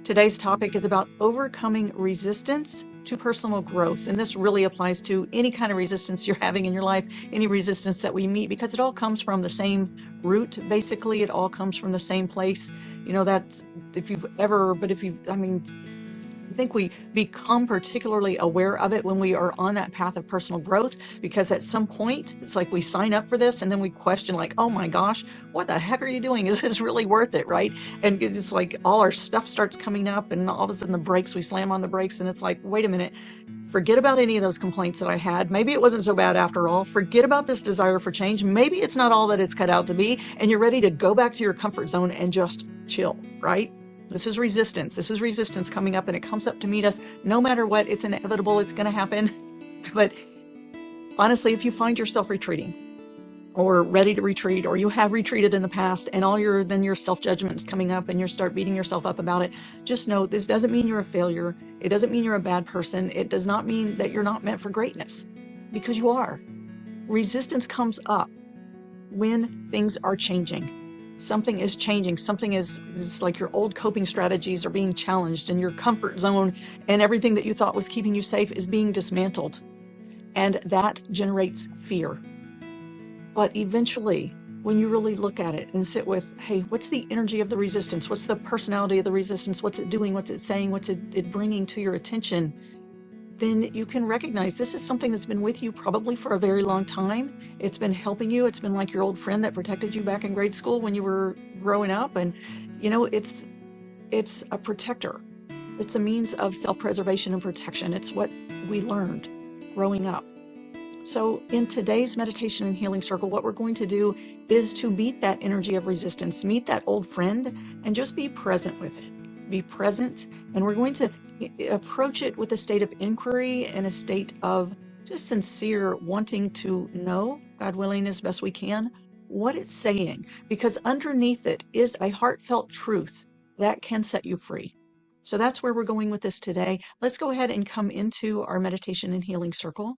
Today's topic is about overcoming resistance to personal growth. And this really applies to any kind of resistance you're having in your life, any resistance that we meet, because it all comes from the same root. Basically, it all comes from the same place. That's I think we become particularly aware of it when we are on that path of personal growth, because at some point it's like we sign up for this and then we question, like, oh my gosh, what the heck are you doing? Is this really worth it? Right? And it's like all our stuff starts coming up and all of a sudden we slam on the brakes and it's like, wait a minute, forget about any of those complaints that I had. Maybe it wasn't so bad after all. Forget about this desire for change. Maybe it's not all that it's cut out to be. And you're ready to go back to your comfort zone and just chill, right? This is resistance. This is resistance coming up, and it comes up to meet us no matter what. It's inevitable. It's going to happen. But honestly, if you find yourself retreating or ready to retreat, or you have retreated in the past and your self-judgment is coming up and you start beating yourself up about it, just know this doesn't mean you're a failure. It doesn't mean you're a bad person. It does not mean that you're not meant for greatness, because you are. Resistance comes up when things are changing. Something is changing. Something is like your old coping strategies are being challenged, and your comfort zone and everything that you thought was keeping you safe is being dismantled. And that generates fear. But eventually, when you really look at it and sit with, hey, what's the energy of the resistance? What's the personality of the resistance? What's it doing? What's it saying? What's it bringing to your attention? Then you can recognize this is something that's been with you probably for a very long time. It's been helping you. It's been like your old friend that protected you back in grade school when you were growing up. And, it's a protector. It's a means of self-preservation and protection. It's what we learned growing up. So in today's meditation and healing circle, what we're going to do is to meet that energy of resistance, meet that old friend, and just be present with it. Be present, and we're going to approach it with a state of inquiry and a state of just sincere wanting to know, God willing, as best we can, what it's saying, because underneath it is a heartfelt truth that can set you free. So that's where we're going with this today. Let's go ahead and come into our meditation and healing circle.